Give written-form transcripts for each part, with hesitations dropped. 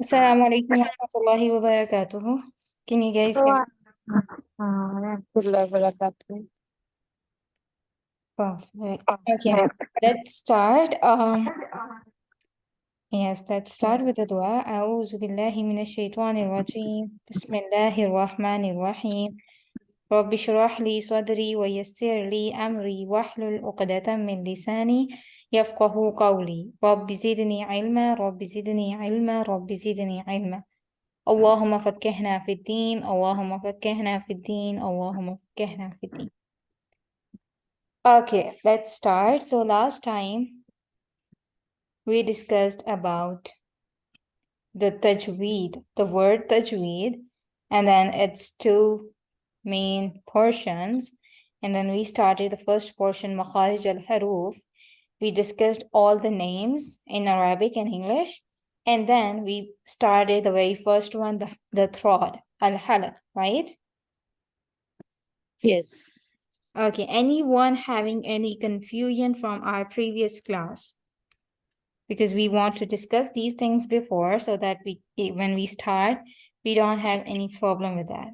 Assalamu alaikum wa rahmatullahi wa barakatuhu. Can you guys hear me? Alhamdulillah, barakatuh. Perfect. Okay, let's start. Let's start with the dua. أعوذ بالله من الشيطان الرجيم. بسم الله الرحمن الرحيم. رب اشرح لي صدري ويسر لي أمري واحلل عقدة من لساني يفقه قولي. رب زدني علما، رب زدني علما، رب زدني علما. اللهم فكهنا في الدين، اللهم فكهنا في الدين، اللهم فكهنا في الدين. Okay, let's start. So last time we discussed about the Tajweed, the word Tajweed, and then its two main portions. And then we started the first portion, Makharij al-Haroof. We discussed all the names in Arabic and English. And then we started the very first one, the throat, al-halaq, right? Yes. Okay, anyone having any confusion from our previous class? Because we want to discuss these things before so that when we start, we don't have any problem with that.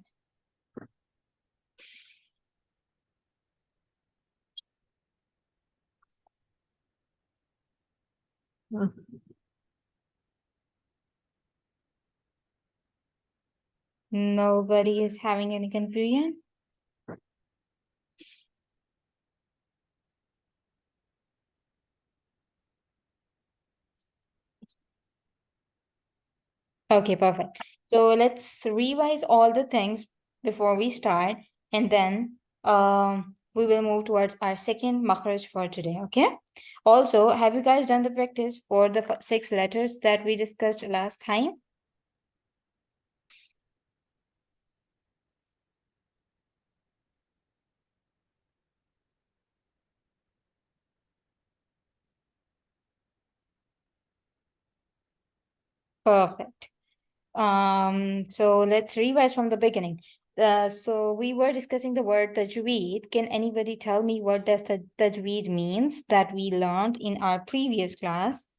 Nobody is having any confusion? Okay, perfect. So let's revise all the things before we start, and then we will move towards our second makharaj for today, okay? Also, have you guys done the practice for the 6 letters that we discussed last time? Perfect. So let's revise from the beginning. So we were discussing the word tajweed. Can anybody tell me what does the tajweed means that we learned in our previous class?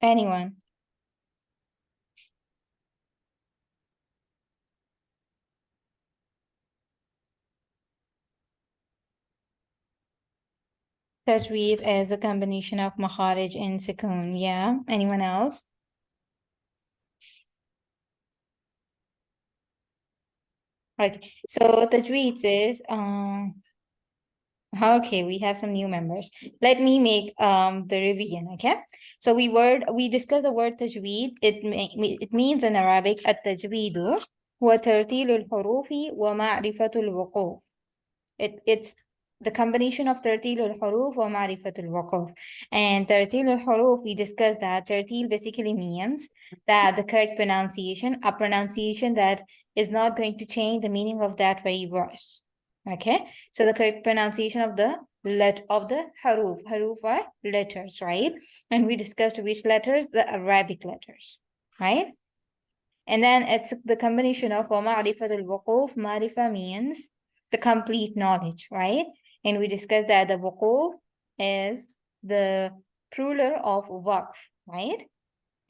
Anyone? Tajweed is a combination of Makharij and Sukoon. Yeah. Anyone else? Okay. So Tajweed says, okay, we have some new members. Let me make the revision, okay? So we discussed the word tajweed. It means in Arabic at-tajweedu huwa tartil al-hurufi wa ma'rifatu al-wuquf. It's the combination of tartil al-huruf wa ma'rifatu al-wuquf. And tartil al-huruf, we discussed that tartil basically means that the correct pronunciation, a pronunciation that is not going to change the meaning of that very verse. Okay, so the correct pronunciation of the haroof. Haroof are letters, right? And we discussed which letters, the Arabic letters, right? And then it's the combination of ma'rifatul wuquf. Ma'rifa means the complete knowledge, right? And we discussed that the wuquf is the plural of waqf, right?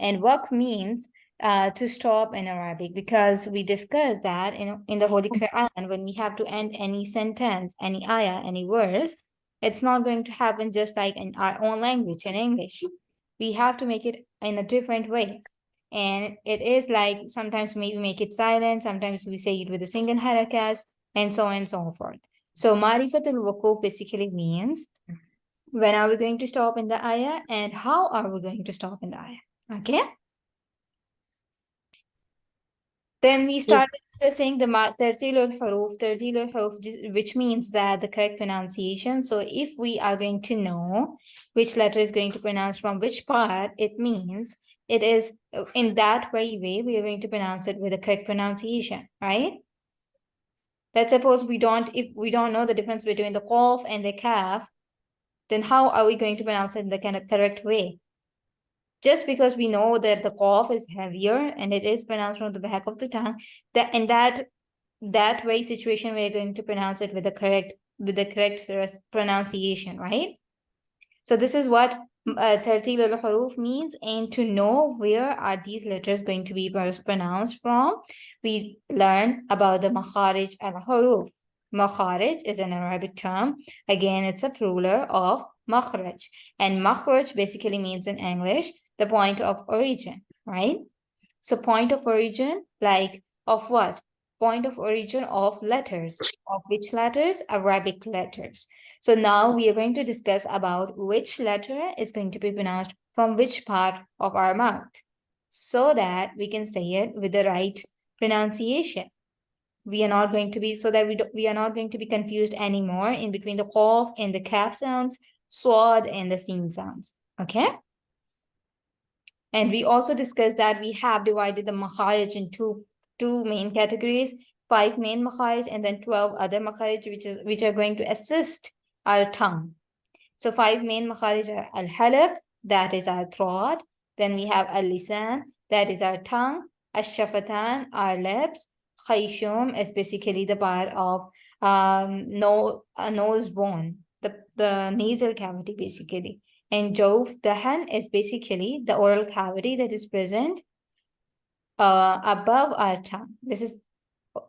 And waqf means to stop in Arabic, because we discussed that in the Holy Quran, when we have to end any sentence, any ayah, any verse, it's not going to happen just like in our own language, in English. We have to make it in a different way. And it is like sometimes maybe make it silent, sometimes we say it with a single harakas, and so on and so forth. So Marifatul Wukuf basically means when are we going to stop in the ayah and how are we going to stop in the ayah. Okay. Then we started discussing the tartilul huruf, which means that the correct pronunciation. So if we are going to know which letter is going to pronounce from which part, it means it is in that very way we are going to pronounce it with the correct pronunciation, right? Let's suppose if we don't know the difference between the qaf and the kaf, then how are we going to pronounce it in the kind of correct way? just because we know that the cough is heavier and it is pronounced from the back of the tongue, that in that very situation, we're going to pronounce it with the correct pronunciation, right? So this is what Tartil al-Huruf means, and to know where are these letters going to be pronounced from, we learn about the Makharij al-Huruf. Makharij is an Arabic term. Again, it's a plural of Makharij. And Makharij basically means in English, the point of origin, right? So point of origin, like of what? Point of origin of letters. Of which letters? Arabic letters. So now we are going to discuss about which letter is going to be pronounced from which part of our mouth, so that we can say it with the right pronunciation. We are not going to be, so that we are not going to be confused anymore in between the qaf and the kaf sounds, swad and the sin sounds. Okay? And we also discussed that we have divided the makharij into two main categories, 5 main makharij and then 12 other makharij, which are going to assist our tongue. So 5 main makharij are al-halaq, that is our throat. Then we have al-lisan, that is our tongue. Al-shafatan, our lips. Khayshum is basically the part of nose bone, the nasal cavity basically. And Jawf Dahan is basically the oral cavity that is present above our tongue. This is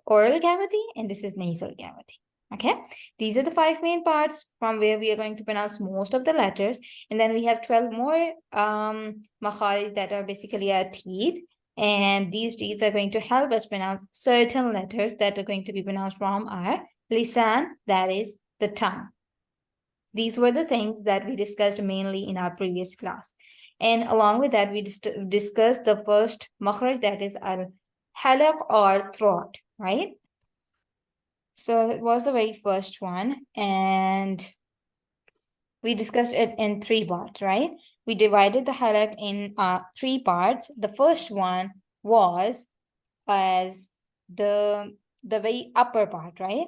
oral cavity and this is nasal cavity. Okay, these are the 5 main parts from where we are going to pronounce most of the letters. And then we have 12 more makharij that are basically our teeth. And these teeth are going to help us pronounce certain letters that are going to be pronounced from our lisan, that is the tongue. These were the things that we discussed mainly in our previous class. And along with that, we discussed the first makhraj, that is al-halaq or throat, right? So it was the very first one. And we discussed it in 3 parts, right? We divided the halaq in 3 parts. The first one was as the very upper part, right?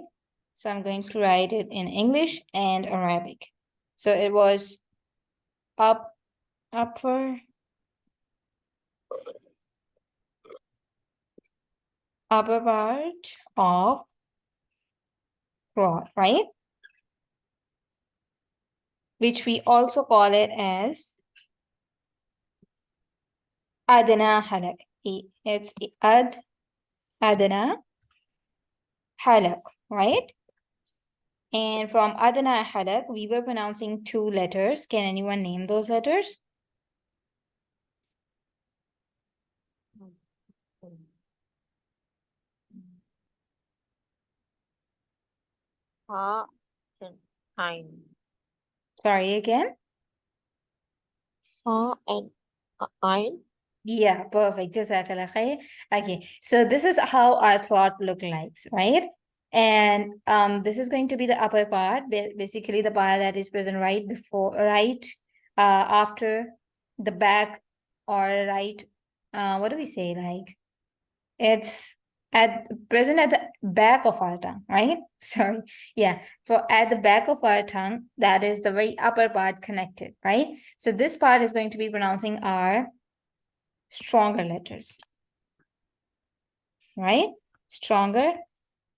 So I'm going to write it in English and Arabic. So it was upper part of throat, right? Which we also call it as adna halaq. It's adna halaq, right? And from adna halaq, we were pronouncing 2 letters. Can anyone name those letters? Ha and Ein. Sorry again. Ha and Ein. Yeah, perfect. Jazakallah khair. Okay, so this is how our throat look like, right? And this is going to be the upper part, basically the part that is present right after the back, or right, what do we say, like it's present at the back of our tongue, right? Sorry. Yeah, for at the back of our tongue, that is the very upper part connected, right? So this part is going to be pronouncing our stronger letters, right? Stronger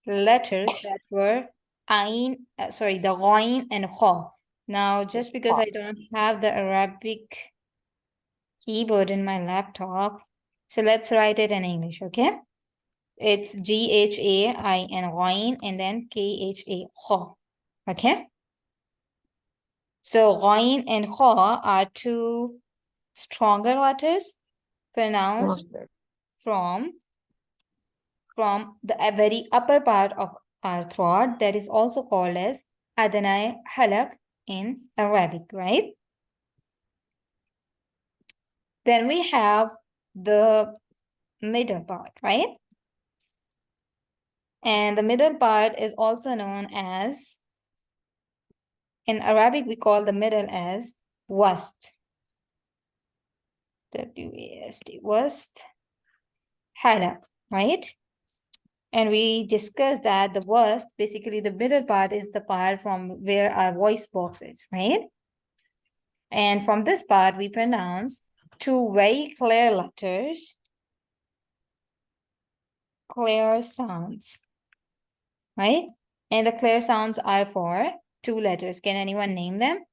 letters that were the ghain and kha. Now, just because I don't have the Arabic keyboard in my laptop, so let's write it in English, okay? It's Ghain, ghain, and then Kha, kha, okay? So ghain and kha are 2 stronger letters pronounced from the very upper part of our throat, that is also called as adnai halaq in Arabic, right? Then we have the middle part, right? And the middle part is also known as, in Arabic, we call the middle as wast. W-A-S-T, wast halaq, right? And we discussed that the worst, basically the middle part, is the part from where our voice box is, right? And from this part, we pronounce two very clear letters, clear sounds, right? And the clear sounds are for two letters. Can anyone name them?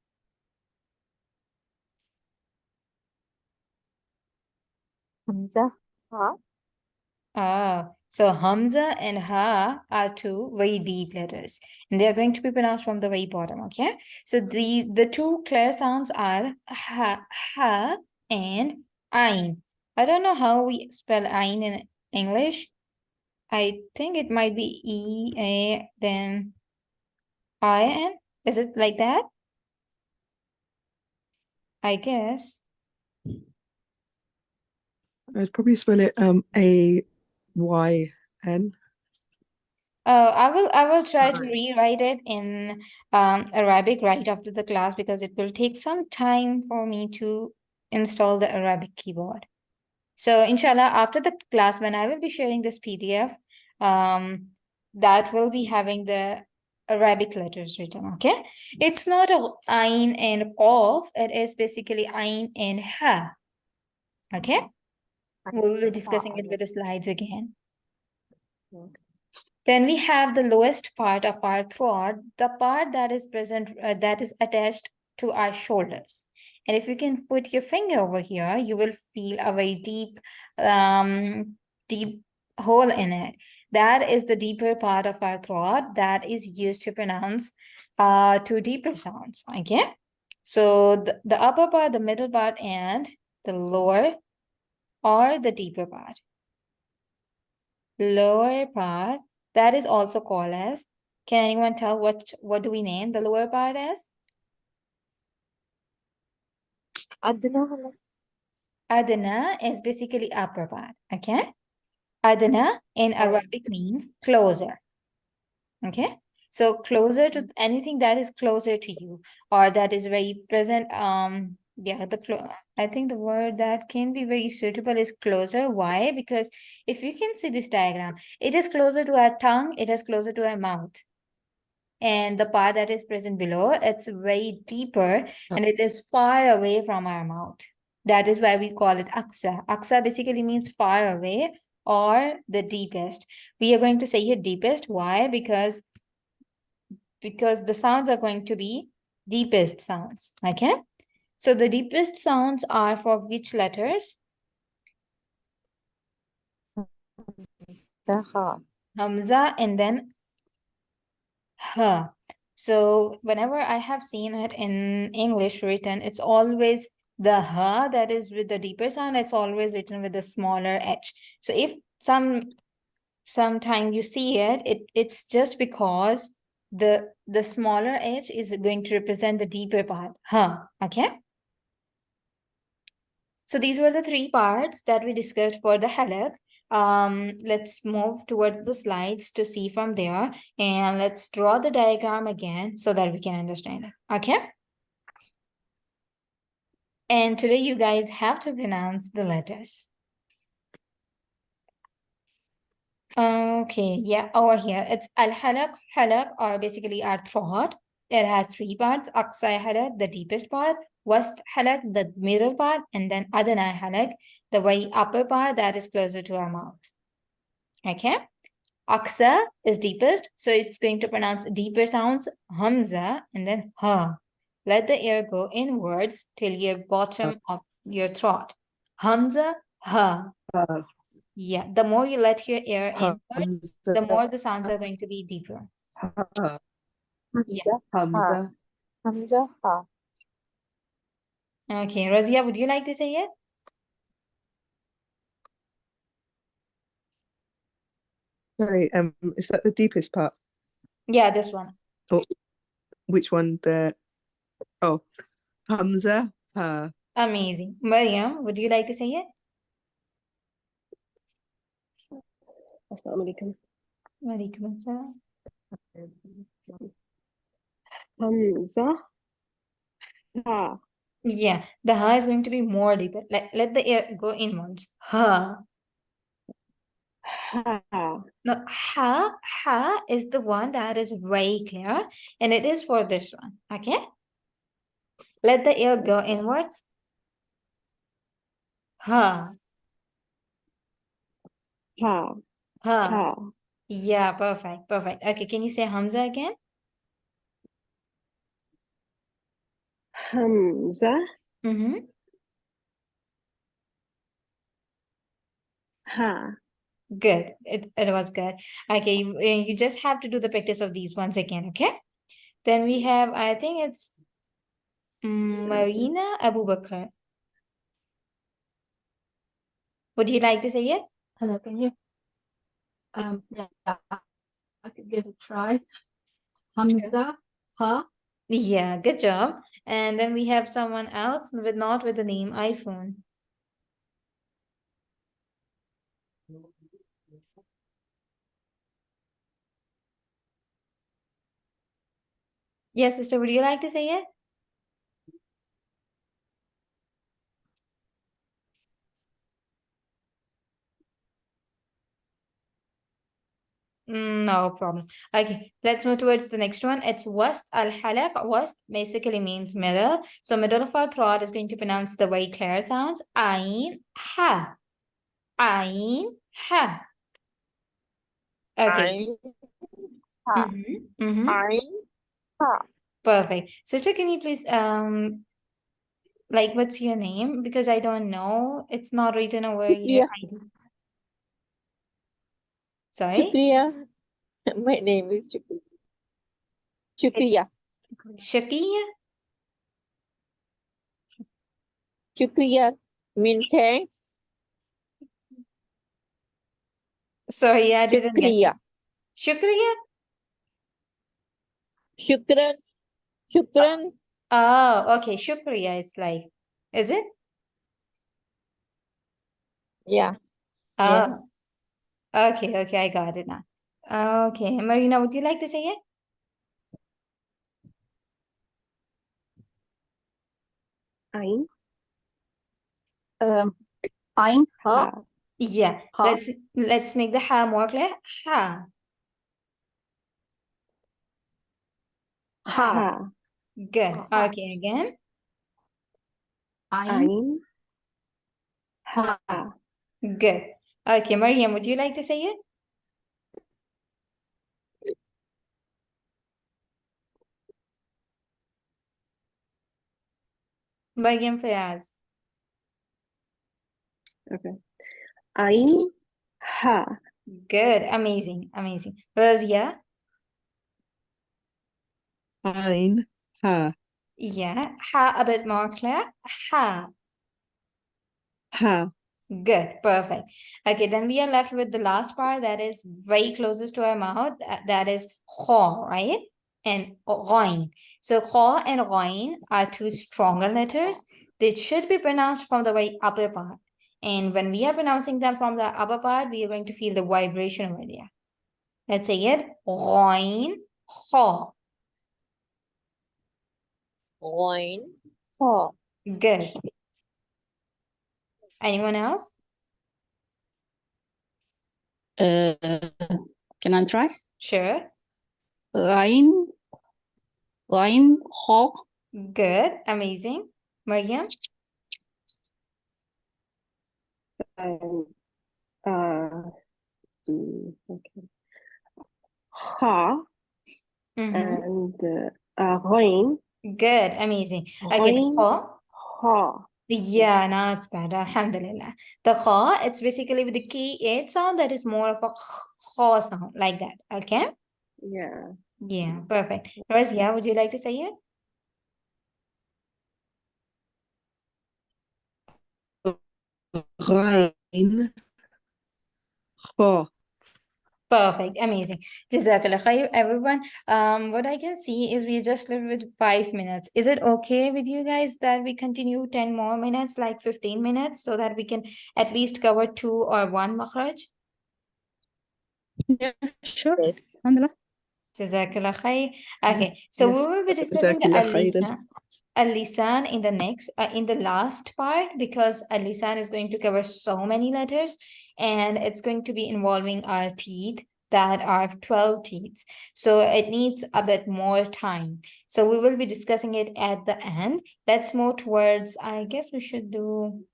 Hamza, ha. So Hamza and Ha are two very deep letters, and they are going to be pronounced from the very bottom, okay? So the two clear sounds are ha, and Ain. I don't know how we spell Ain in English. I think it might be E-A, then I-N. Is it like that? I guess. I'd probably spell it A-Y-N. I will try to Fine. rewrite it in Arabic right after the class because it will take some time for me to install the Arabic keyboard. So inshallah, after the class, when I will be sharing this PDF, that will be having the Arabic letters written, okay? It's not a Ain and Qaf, it is basically Ain and Ha, okay? We will be discussing it with the slides again. Then we have the lowest part of our throat, the part that is present, that is attached to our shoulders. And if you can put your finger over here, you will feel a very deep hole in it. That is the deeper part of our throat that is used to pronounce two deeper sounds. Okay. So the upper part, the middle part, and the lower or the deeper part. Lower part, that is also called as, can anyone tell what do we name the lower part as? Adna, Adna is basically upper part, okay? Adna in Arabic means closer, okay? So closer to anything that is closer to you or that is very present, yeah, I think the word that can be very suitable is closer. Why? Because if you can see this diagram, it is closer to our tongue, it is closer to our mouth. And the part that is present below, it's way deeper and it is far away from our mouth. That is why we call it Aqsa. Aqsa basically means far away or the deepest. We are going to say here deepest. Why? Because the sounds are going to be deepest sounds. Okay. So the deepest sounds are for which letters? ha. Hamza and then Ha. So whenever I have seen it in English written, it's always the ha that is with the deeper sound, it's always written with the smaller h. So if sometime you see it's just because the smaller h is going to represent the deeper part. Ha. Okay. So these were the three parts that we discussed for the halaq. Let's move towards the slides to see from there, and let's draw the diagram again so that we can understand it. Okay. And today you guys have to pronounce the letters. Okay, yeah, over here it's al-halaq. Halaq are basically our throat. It has three parts: aqsa halaq, the deepest part; wast halaq, the middle part; and then adna halaq, the very upper part that is closer to our mouth. Okay. Aqsa is deepest, so it's going to pronounce deeper sounds, hamza, and then ha. Let the air go inwards till your bottom of your throat. Hamza, ha. Yeah, the more you let your air inwards, the more the sounds are going to be deeper. Yeah. Hamza. Hamza, ha. Okay, Razia, would you like to say it? Sorry, is that the deepest part? Yeah, this one. Or which one? Hamza. Amazing. Mariam, would you like to say it? Assalamu alaikum. Walaikum assalam. Hamza. Ha. Yeah, the ha is going to be more deeper. Let the air go inwards. Ha. Ha. Now, ha is the one that is very clear, and it is for this one. Okay. Let the air go inwards. Ha. Ha. Ha. Ha. Yeah, perfect. Perfect. Okay, can you say Hamza again? Hamza. Mm-hmm. Ha. Good. It was good. Okay, you just have to do the practice of these once again, okay? Then we have, I think it's Marina Abu Bakr. Would you like to say it? Hello, can you? Yeah, I could give it a try. Hamza, ha, Yeah, good job. And then we have someone else with not with the name iPhone. Yes, sister, would you like to say it? No problem. Okay, let's move towards the next one. It's wast al-halaq. Wast basically means middle. So middle of our throat is going to pronounce the very clear sounds. Ain, ha. Ain, ha. Okay. Ain, ha. Ain, ha. Perfect. Sister, can you please like what's your name? Because I don't know. It's not written over your Shukriya. ID. Sorry? Shukriya. My name is Shukriya. Shukriya. Shakia? Shukriya mean thanks. Sorry, I didn't get Shukriya. it. Shukriya? Shukran. Shukran. Oh, okay. Shukriya, it's like, is it? Yeah. Oh, Yes. okay, okay, I got it now. Okay, Marina, would you like to say it? Ain. Ain, Ha. ha, Yeah, ha, let's make the ha more clear. Ha. ha, Ha. Good. ha. Okay, again. Ain, Ain. Ha. Good. Okay, Mariam, would you like to say it? Mariam Fayaz. Okay. Ain. Ha. Good. Amazing. Amazing. Razia? Ain, ha, Yeah. Ha a bit more clear. Ha. ha, Good, perfect. Okay, then we are left with the last part that is very closest to our mouth. That is kha, right? And ghain. So kha and ghain are two stronger letters. They should be pronounced from the very upper part. And when we are pronouncing them from the upper part, we are going to feel the vibration over there. Let's say it. Ghain, kha. Wine. Ha. Good. Anyone else? Can I try? Sure. Ain, ain, ha, Good. Amazing. Mariam? And okay. Ha. Mm-hmm. And Ghain. Good, amazing. Okay, the Ghain. kha. Ha. Yeah, now it's better. Alhamdulillah. The kha, it's basically with the key eight sound that is more of a kha sound, like that. Okay? Yeah. Yeah, perfect. Razia, would you like to say it? Ghain, kha. Perfect, amazing. Jazakallah khair, everyone. What I can see is we just left with 5 minutes. Is it okay with you guys that we continue 10 more minutes, like 15 minutes, so that we can at least cover 2 or 1 makhraj? yeah, sure. Yes. Alhamdulillah. Jazakallah khair. Okay, so we Yes. will be discussing the Jazakallah khairan. al-lisan in the next, in the last part, because al-lisan is going to cover so many letters, and it's going to be involving our teeth that are 12 teeth. So it needs a bit more time. So we will be discussing it at the end. Let's move towards, I guess we should do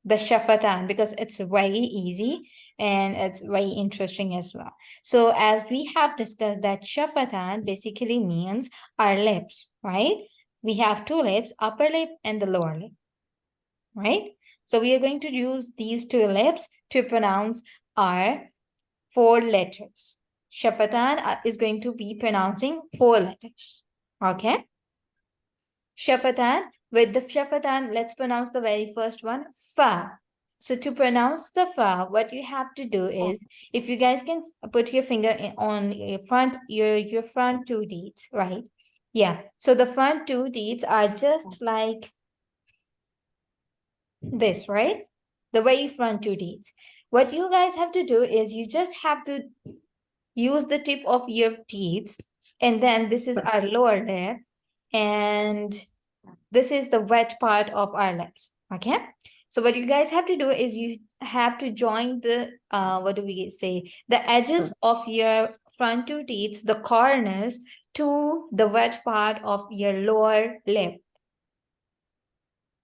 the shafatan, because it's very easy and it's very interesting as well. So as we have discussed that shafatan basically means our lips, right? We have two lips, upper lip and the lower lip, right? So we are going to use these two lips to pronounce our 4 letters. Shafatan is going to be pronouncing 4 letters, okay? Shafatan, with the shafatan, let's pronounce the very first one, fa. So to pronounce the fa, what you have to do is, if you guys can put your finger on your front 2 teeth, right? Yeah, so the front 2 teeth are just like this, right? The very front 2 teeth. What you guys have to do is you just have to use the tip of your teeth, and then this is our lower lip, and this is the wet part of our lips, okay? So what you guys have to do is you have to join the, what do we say? The edges of your front 2 teeth, the corners, to the wet part of your lower lip.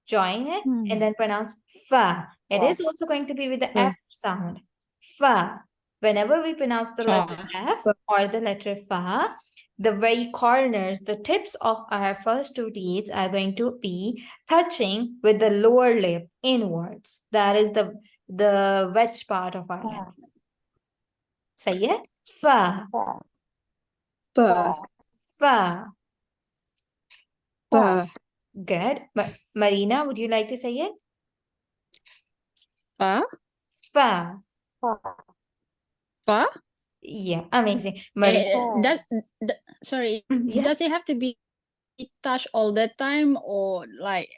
Join it and then pronounce fa. It is also going to be with the F sound. Fa. Whenever we pronounce the letter F or the letter fa, the very corners, the tips of our first 2 teeth are going to be touching with the lower lip inwards. That is the wedge part of our lips. Say it. Fa. Fa. Fa. Fa. Good. Marina, would you like to say it? Fa? Fa. Fa? Yeah, amazing. Marina. Sorry, Yeah. does it have to be touched all the time, or like,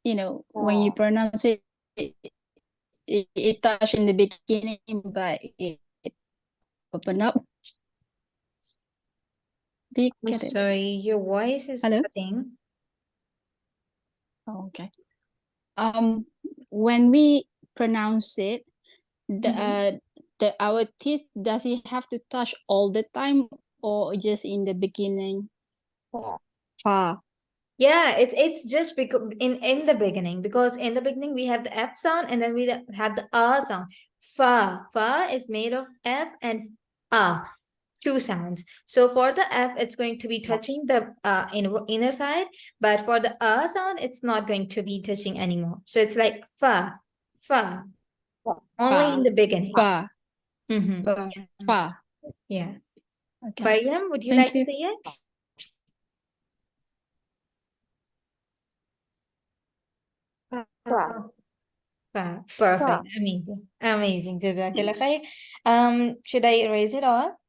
when you pronounce it, it touch in the beginning, but it open up? Do you I'm get it? sorry, your voice is Hello? cutting. Oh, okay. When we pronounce it, our teeth, does it have to touch all the time, or just in the beginning? Fa. Yeah, it's just because in the beginning, because in the beginning we have the F sound and then we have the A sound. Fa. Fa is made of F and A, 2 sounds. So for the F, it's going to be touching the inner side, but for the A sound, it's not going to be touching anymore. So it's like fa, fa, only in the beginning. Fa. Mhm. Fa. Fa. Yeah. Okay. Mariam, would you Thank like to you. say it? Perfect. Amazing. Amazing. Jazakallah khair. Should I erase it all?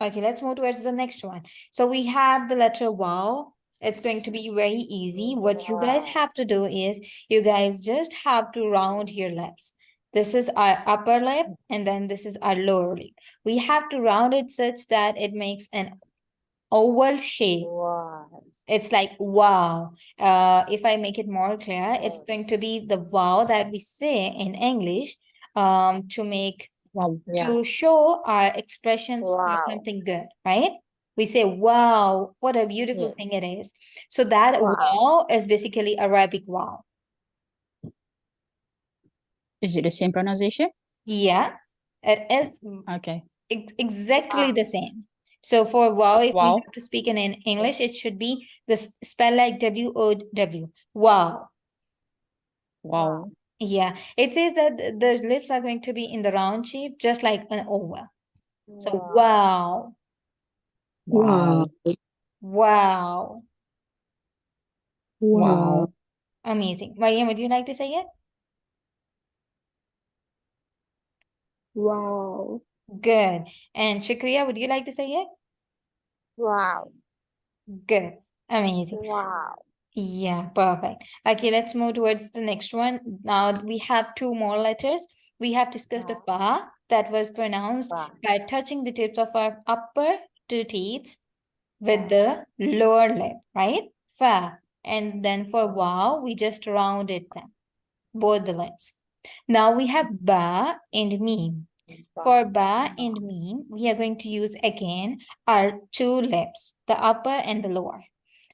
Okay, let's move towards the next one. So we have the letter wow. It's going to be very easy. What you guys have to do is you guys just have to round your lips. This is our upper lip and then this is our lower lip. We have to round it such that it makes an oval shape. It's like wow. If I make it more clear, it's going to be the wow that we say in English to make Wow. to show our expressions for something good, right? We say, wow, what a beautiful thing it is. So that wow is basically Arabic wow. Is it the same pronunciation? Yeah, it is Okay. exactly the same. So for wow, if we Wow. have to speak in English, it should be this spell like W-O-W. Wow. Wow. Yeah, it says that the lips are going to be in the round shape, just like an oval. So wow, Wow. wow. Wow. Amazing. Mariam, would you like to say it? Wow. Good. And Shukriya, would you like to say it? Wow. Good. Amazing. Wow. Yeah, perfect. Okay, let's move towards the next one. Now we have 2 more letters. We have discussed the fa that was pronounced by touching the tips of our upper 2 teeth with the lower lip, right? Fa. And then for wow, we just rounded them, both the lips. Now we have ba and meme. For ba and meme, we are going to use again our 2 lips, the upper and the lower.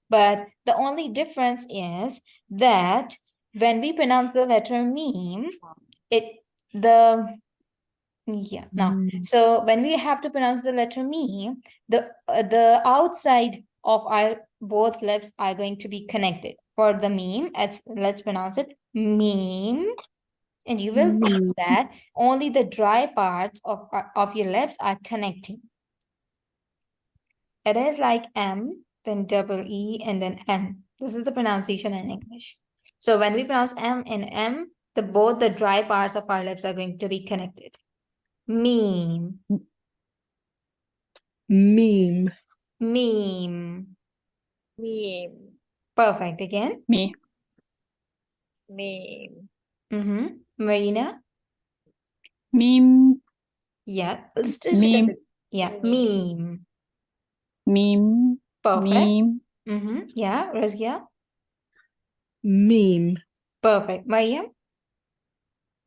But the only difference is that when we pronounce the letter meme, so when we have to pronounce the letter meme, the outside of our both lips are going to be connected. For the meme, let's pronounce it meme. And you will see that only the dry parts of your lips are connecting. It is like M, then double E, and then M. This is the pronunciation in English. So when we pronounce M and M, both the dry parts of our lips are going to be connected. Meme. Meme. Meme. Meme. Perfect. Again. Me. Meme. Marina? Meme. Yeah. Let's just Meme. yeah. Meme. Meme. Perfect. Meme. Yeah. Razia? Meme. Perfect. Mariam?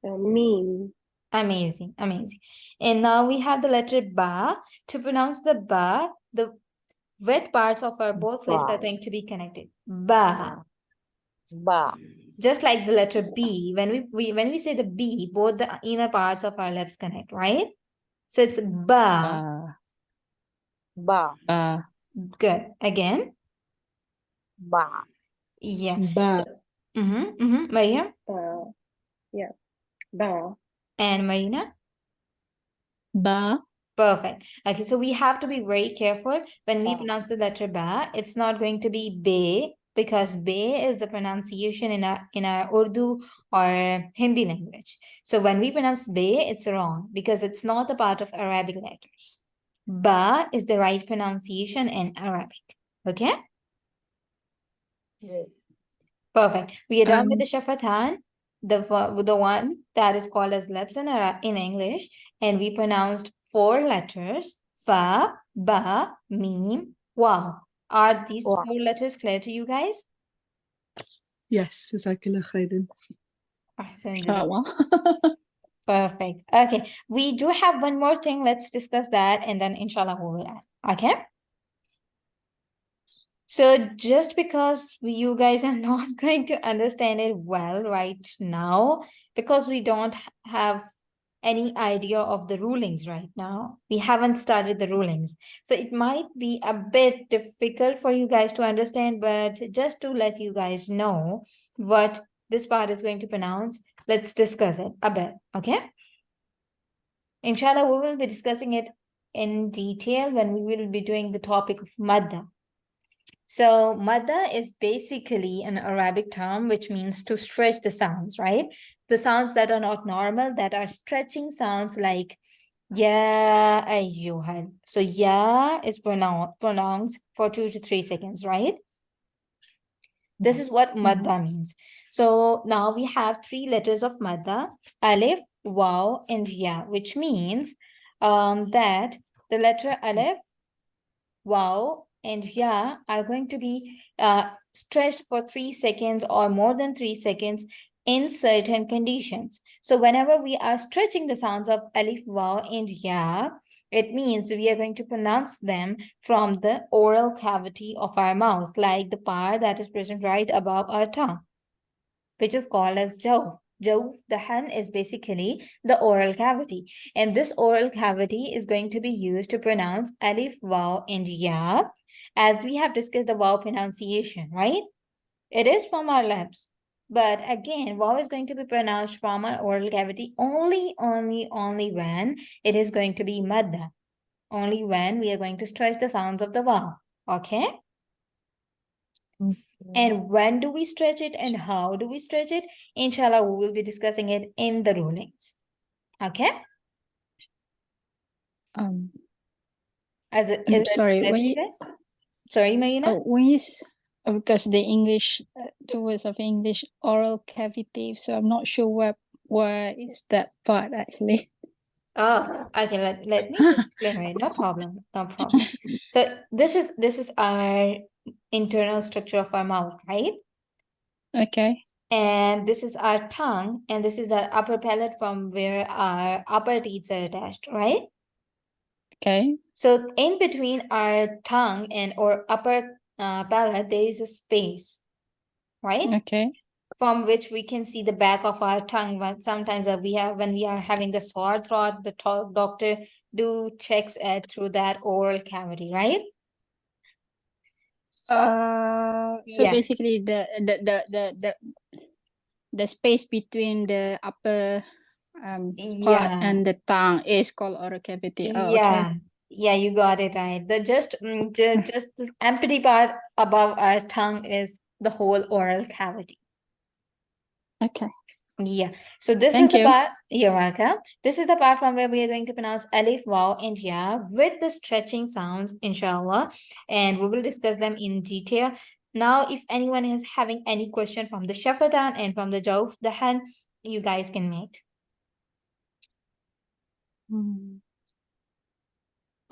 Meme. Amazing. Amazing. And now we have the letter ba. To pronounce the ba, the wet parts of our both lips are Ba. going to be connected. Ba. Ba. Just like the letter B, when we say the B, both the inner parts of our lips connect, right? So it's ba. Ba. Good. Again. Ba. Yeah. Ba. Mariam Yeah. Ba. and Marina. Ba. Perfect. Okay, so we have to be very careful when we pronounce the letter ba. It's not going to be be, because be is the pronunciation in our Urdu or Hindi language. So when we pronounce be, it's wrong because it's not a part of Arabic letters. Ba is the right pronunciation in Arabic. Okay? Yes. Perfect. We are done with the shafatan, the one that is called as lips in English, and we pronounced 4 letters: fa, ba, mim, waw. Are these Wow. 4 letters clear to you guys? Yes, Jazakallah khairan. Well. Perfect. Okay, we do have one more thing. Let's discuss that, and then inshallah we will add. Okay. So just because you guys are not going to understand it well right now, because we don't have any idea of the rulings right now. We haven't started the rulings. So it might be a bit difficult for you guys to understand, but just to let you guys know what this part is going to pronounce, let's discuss it a bit, okay? Inshallah, we will be discussing it in detail when we will be doing the topic of madda. So madda is basically an Arabic term which means to stretch the sounds, right? The sounds that are not normal, that are stretching sounds like ya ayyuhal. So ya is pronounced for 2 to 3 seconds, right? This is what madda means. So now we have 3 letters of madda: alif, waw, and ya, which means that the letter alif, waw, and ya are going to be stretched for 3 seconds or more than 3 seconds in certain conditions. So whenever we are stretching the sounds of alif, waw, and ya, it means we are going to pronounce them from the oral cavity of our mouth, like the part that is present right above our tongue, which is called as jawf. Jawf, the han, is basically the oral cavity. And this oral cavity is going to be used to pronounce alif, waw, and ya, as we have discussed the waw pronunciation, right? It is from our lips. But again, waw is going to be pronounced from our oral cavity only when it is going to be madda. Only when we are going to stretch the sounds of the waw. Okay? And when do we stretch it and how do we stretch it? Inshallah, we will be discussing it in the rulings. Okay? Is it sorry, clear when to you you guys? Sorry, Marina? when you because the English the words of English oral cavity, so I'm not sure where is that part actually. Oh, okay, let me explain it. No problem. No problem. So this is our internal structure of our mouth, right? Okay. And this is our tongue, and this is our upper palate from where our upper teeth are attached, right? Okay. So in between our tongue and or upper Bella, there is a space, right? Okay. From which we can see the back of our tongue. But sometimes when we are having the sore throat, the doctor do checks it through that oral cavity, right? So Yeah. basically the space between the upper part Yeah. and the tongue is called oral cavity. Oh, okay. Yeah. Yeah, you got it right. Just this empty part above our tongue is the whole oral cavity. Okay. Yeah. So this is Thank the you. part, you're welcome. This is the part from where we are going to pronounce alif, waw, and ya with the stretching sounds, inshallah. And we will discuss them in detail. Now, if anyone is having any question from the Shafatan and from the Jawf Dahan, you guys can make.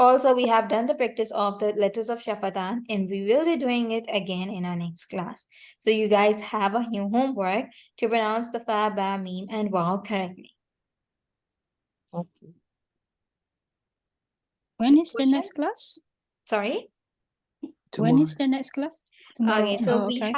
Also, we have done the practice of the letters of Shafatan, and we will be doing it again in our next class. So you guys have a new homework to pronounce the fa, ba, mim, and waw correctly. Okay. When is the next class? Sorry? When is Tomorrow. the next class? Tomorrow. Okay, so Oh, okay.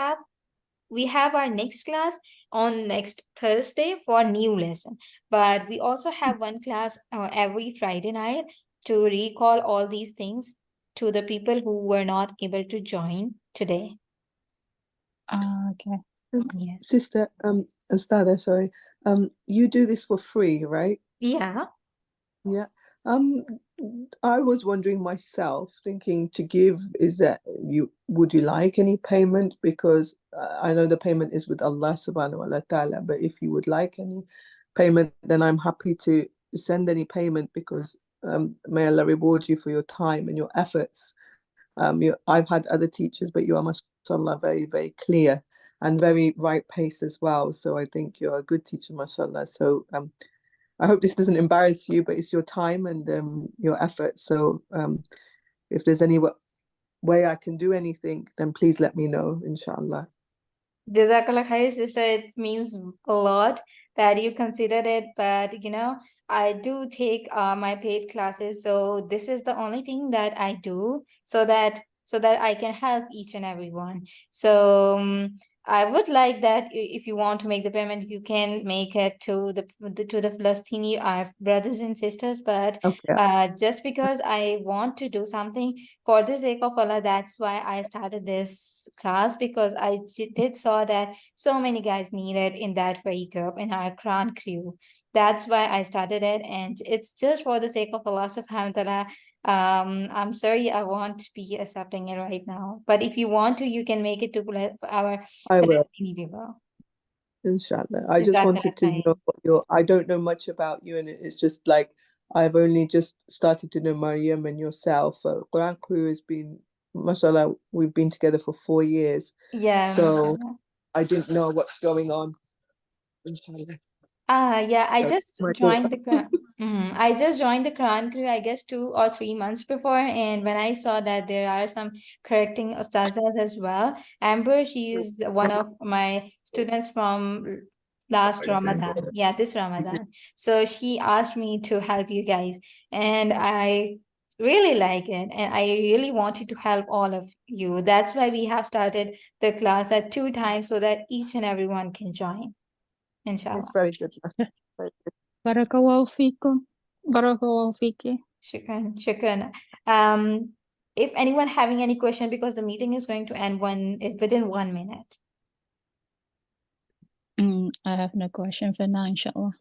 we have our next class on next Thursday for new lesson, but we also have one class every Friday night to recall all these things to the people who were not able to join today. Okay. Yeah. Sister, Ustada, sorry. You do this for free, right? Yeah. Yeah. I was wondering myself, thinking to give, is that would you like any payment? Because I know the payment is with Allah subhanahu wa ta'ala, but if you would like any payment, then I'm happy to send any payment, because may Allah reward you for your time and your efforts. I've had other teachers, but you are, mashallah, very, very clear and very right pace as well. So I think you're a good teacher, mashallah. So I hope this doesn't embarrass you, but it's your time and your effort. So if there's any way I can do anything, then please let me know, inshallah. Jazakallah khair, sister. It means a lot that you considered it, but you know, I do take my paid classes, so this is the only thing that I do so that I can help each and everyone. So I would like that if you want to make the payment, you can make it to the Falastini, our brothers and sisters. But Okay. just because I want to do something for the sake of Allah, that's why I started this class, because I did saw that so many guys needed in that very group in our Quran crew. That's why I started it, and it's just for the sake of Allah subhanahu wa ta'ala. I'm sorry, I won't be accepting it right now. But if you want to, you can make it to our I will, Palestinian people. inshallah. I just Jazakallah wanted to khair. know I don't know much about you, and it's just like I've only just started to know Mariam and yourself. Quran crew has been, mashallah, we've been together for 4 years. Yeah, So mashallah. I didn't know what's going on. Inshallah. Yeah, I So just my joined daughter. the Quran. I just joined the Quran crew, I guess 2 or 3 months before, and when I saw that there are some correcting ustazas as well. Amber, she's one of my students from last Ramadan. Yeah, this Ramadan. So she asked me to help you guys, and I really like it, and I really wanted to help all of you. That's why we have started the class at 2 times so that each and everyone can join, inshallah. It's very good. Very good. Barakallahu fikum. Barakallahu fiki. Shukran, shukran. If anyone having any question, because the meeting is going to end within 1 minute. I have no question for now, inshallah.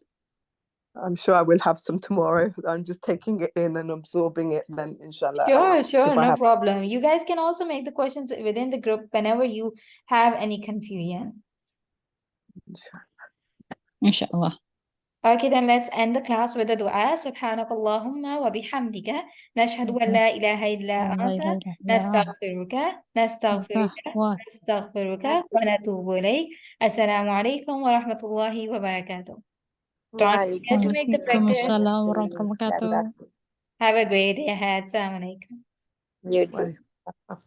I'm sure I will have some tomorrow. I'm just taking it in and absorbing it. Then, inshallah, Sure, if I no have, problem. You guys can also make the questions within the group whenever you have any confusion. Inshallah. Okay, then let's end the class with a dua. Subhanakallahumma wa bihamdika. Nashhadu an la ilaha illa anta. Nastaghfiruka. Nastaghfiruka. What? Nastaghfiruka. Wa natubu ilayk. Assalamu alaikum wa rahmatullahi wa barakatuh. Don't forget to make the practice. Waalaikumsalam warahmatullahi wabarakatuh. Have a great day ahead. Assalamu alaikum. You too. Bye. After